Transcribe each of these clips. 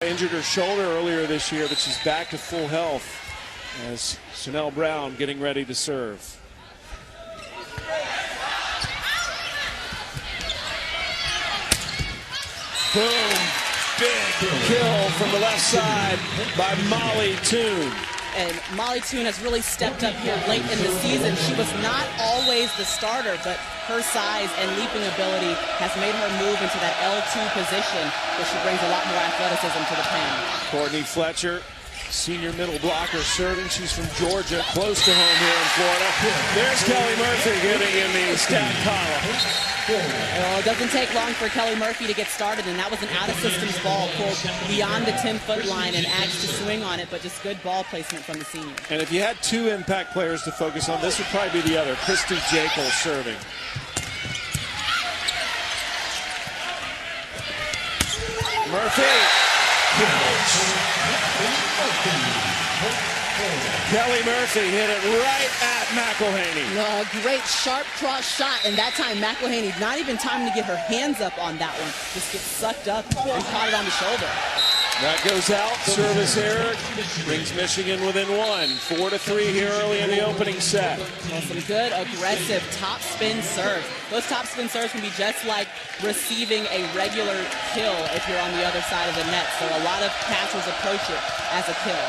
Injured her shoulder earlier this year, but she's back to full health as Chanel Brown getting ready to serve. Boom! Big kill from the left side by Molly Toon. And Molly Toon has really stepped up here late in the season. She was not always the starter, but her size and leaping ability has made her move into that L2 position where she brings a lot more athleticism to the pen. Courtney Fletcher, senior middle blocker, serving. She's from Georgia, close to home here in Florida. There's Kelly Murphy getting in the stat column. Well, it doesn't take long for Kelly Murphy to get started, and that was an out-of-systems ball pulled beyond the 10-foot line and Axe to swing on it, but just good ball placement from the senior. And if you had two impact players to focus on, this would probably be the other. Christy Jekyll serving. Murphy. Kelly Murphy hit it right at McElhaney. A great sharp cross shot, and that time McElhaney, not even time to get her hands up on that one, just gets sucked up and caught it on the shoulder. That goes out. Service error brings Michigan within one. 4-3 here early in the opening set. Well, some good, aggressive top spin serves. Those top spin serves can be just like receiving a regular kill if you're on the other side of the net. So a lot of passers approach it as a kill.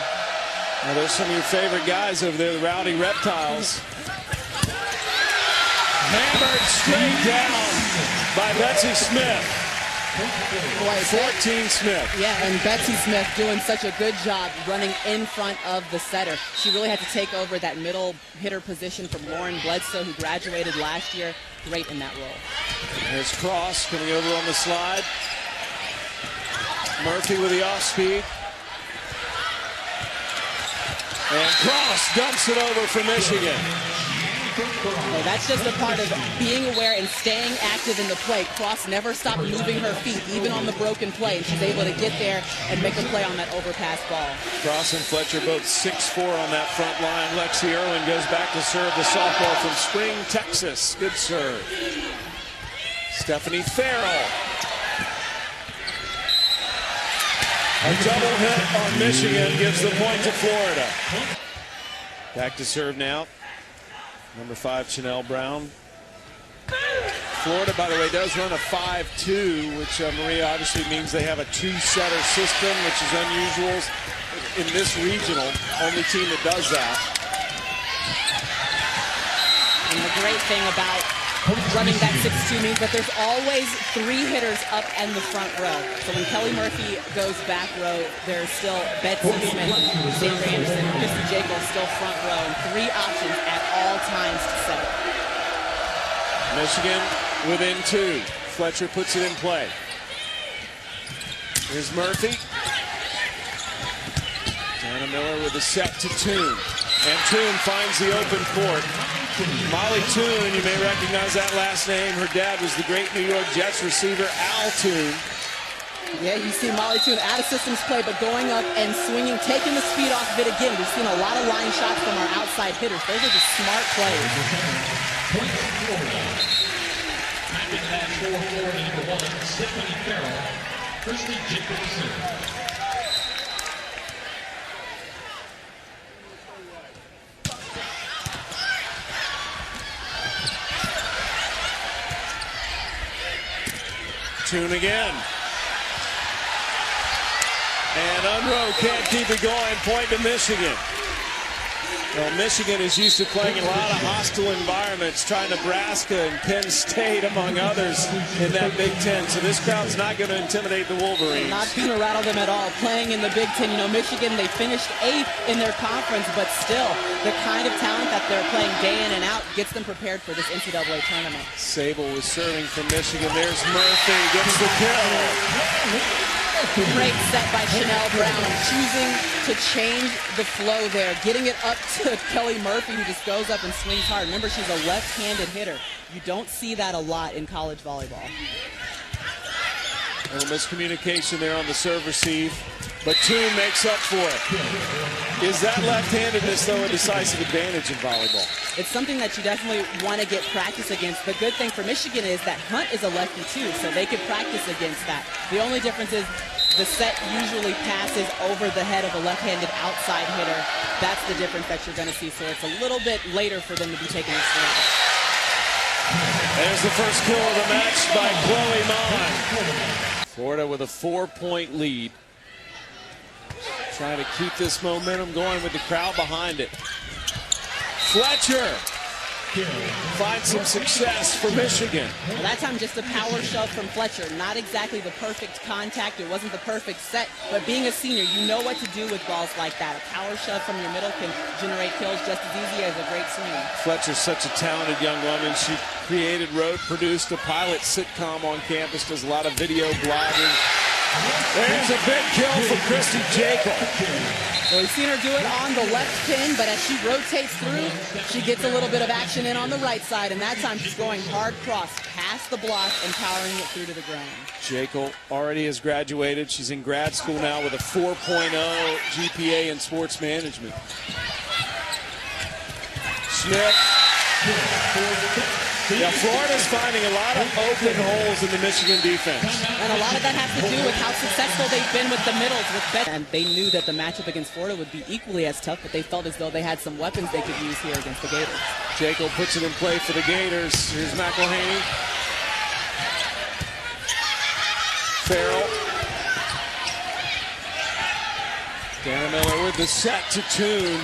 Well, there's some of your favorite guys over there, the Rowdy Reptiles. Hammered straight down by Betsy Smith. 14 Smith. Yeah, and Betsy Smith doing such a good job running in front of the setter. She really had to take over that middle hitter position from Lauren Bledsoe, who graduated last year. Great in that role. There's Cross coming over on the slide. Murphy with the off speed. And Cross dumps it over for Michigan. Well, that's just a part of being aware and staying active in the play. Cross never stopped moving her feet, even on the broken play. She's able to get there and make a play on that overpass ball. Cross and Fletcher both 6'4" on that front line. Lexi Irwin goes back to serve the softball from Spring, Texas. Good serve. Stephanie Farrell. A double hit on Michigan gives the point to Florida. Back to serve now. Number 5, Chanel Brown. Florida, by the way, does run a 5-2, which Maria obviously means they have a two-setter system, which is unusual in this regional. Only team that does that. And the great thing about running that 6-2 means that there's always 3 hitters up in the front row. So when Kelly Murphy goes back row, there's still Betsy Smith, Sandra Anderson, Christy Jekyll still front row, and 3 options at all times to set it. Michigan within 2. Fletcher puts it in play. Here's Murphy. Dana Miller with a set to Toon. And Toon finds the open court. Molly Toon, you may recognize that last name. Her dad was the great New York Jets receiver, Al Toon. Yeah, you see Molly Toon out of systems play, but going up and swinging, taking the speed off of it again. We've seen a lot of line shots from our outside hitters. Those are just smart plays. Stephanie Farrell, Christy Jekyll. Toon again. And Unruh can't keep it going. Point to Michigan. Well, Michigan is used to playing in a lot of hostile environments, trying Nebraska and Penn State, among others, in that Big Ten. So this crowd's not going to intimidate the Wolverines. Not going to rattle them at all. Playing in the Big Ten, you know, Michigan, they finished 8th in their conference, but still, the kind of talent that they're playing day in and out gets them prepared for this NCAA tournament. Sable was serving from Michigan. There's Murphy, gets the kill. Great set by Chanel Brown, choosing to change the flow there, getting it up to Kelly Murphy, who just goes up and swings hard. Remember, she's a left-handed hitter. You don't see that a lot in college volleyball. A little miscommunication there on the serve receive, but Toon makes up for it. Is that left-handedness, though, a decisive advantage in volleyball? It's something that you definitely want to get practice against. The good thing for Michigan is that Hunt is a lefty, too, so they could practice against that. The only difference is The set usually passes over the head of a left-handed outside hitter. That's the difference that you're going to see. So it's a little bit later for them to be taking this swing. There's the first kill of the match by Chloe Mon. Florida with a 4-point lead. Trying to keep this momentum going with the crowd behind it. Fletcher finds some success for Michigan. Well, that time just a power shove from Fletcher. Not exactly the perfect contact. It wasn't the perfect set, but being a senior, you know what to do with balls like that. A power shove from your middle can generate kills just as easy as a great swing. Fletcher's such a talented young woman. She created, wrote, produced a pilot sitcom on campus, does a lot of video blogging. There's a big kill for Christy Jacob. Well, we've seen her do it on the left pin, but as she rotates through, she gets a little bit of action in on the right side, and that time she's going hard cross past the block and powering it through to the ground. Jacob already has graduated. She's in grad school now with a 4.0 GPA in sports management. Smith. Yeah, Florida's finding a lot of open holes in the Michigan defense. And a lot of that has to do with how successful they've been with the middles. And they knew that the matchup against Florida would be equally as tough, but they felt as though they had some weapons they could use here against the Gators. Jacob puts it in play for the Gators. Here's McElhaney. Farrell. Dana Miller with the set to tune.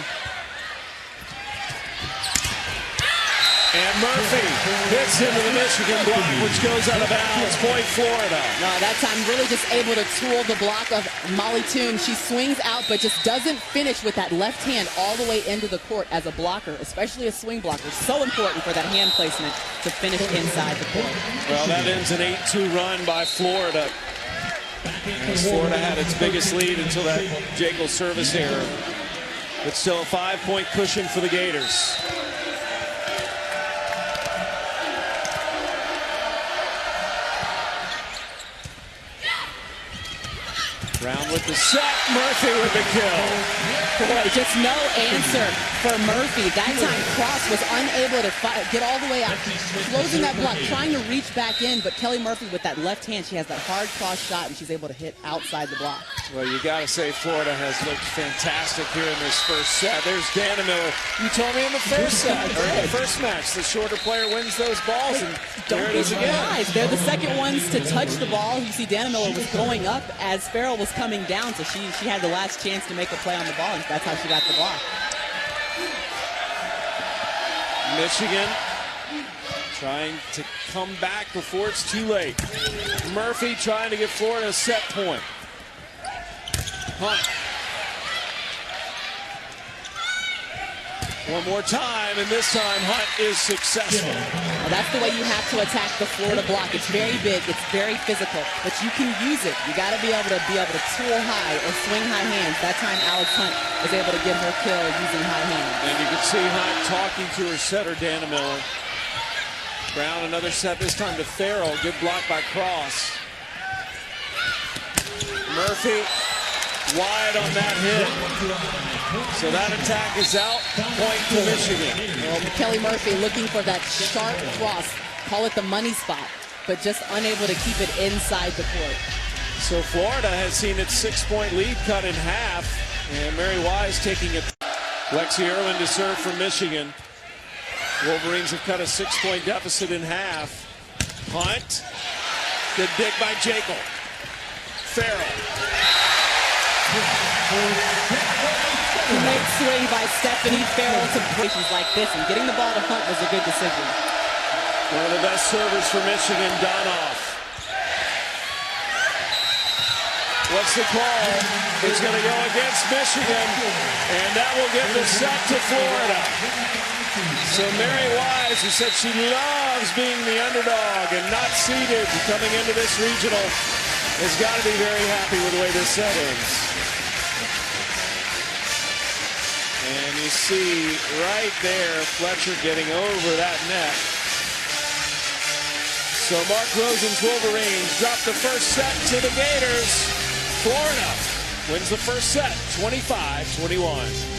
And Murphy hits into the Michigan block, which goes out of bounds. Point Florida. No, that time really just able to tool the block of Molly Toon. She swings out, but just doesn't finish with that left hand all the way into the court as a blocker, especially a swing blocker. So important for that hand placement to finish inside the court. Well, that ends an 8-2 run by Florida. As Florida had its biggest lead until that Jekyll service error. But still a 5-point cushion for the Gators. Brown with the set, Murphy with the kill. Boy, just no answer for Murphy. That time Cross was unable to get all the way out, closing that block, trying to reach back in, but Kelly Murphy with that left hand, she has that hard cross shot, and she's able to hit outside the block. Well, you got to say Florida has looked fantastic here in this first set. There's Dana Miller. You told me in the first set, or in the first match, the shorter player wins those balls, and there it is again. They're the second ones to touch the ball. You see Dana Miller was going up as Farrell was coming down, so she had the last chance to make a play on the ball, and that's how she got the block. Michigan trying to come back before it's too late. Murphy trying to get Florida a set point. Hunt. One more time, and this time Hunt is successful. Well, that's the way you have to attack the Florida block. It's very big, it's very physical, but you can use it. You got to be able to tool high or swing high hands. That time Alex Hunt was able to get her kill using high hands. And you can see Hunt talking to her setter, Dana Miller. Brown another set, this time to Farrell. Good block by Cross. Murphy wide on that hit. So that attack is out. Point to Michigan. Well, Kelly Murphy looking for that sharp cross. Call it the money spot, but just unable to keep it inside the court. So Florida has seen its 6-point lead cut in half. And Mary Wise taking it. Lexi Irwin to serve for Michigan. Wolverines have cut a 6-point deficit in half. Hunt. Good dig by Jekyll. Farrell. Great swing by Stephanie Farrell to positions like this, and getting the ball to Hunt was a good decision. One of the best servers for Michigan, Donoff. What's the call? It's going to go against Michigan, and that will give the set to Florida. So Mary Wise, who said she loves being the underdog and not seeded coming into this regional, has got to be very happy with the way this set ends. And you see right there, Fletcher getting over that net. So Mark Rosen's Wolverines drop the first set to the Gators. Florida wins the first set, 25-21.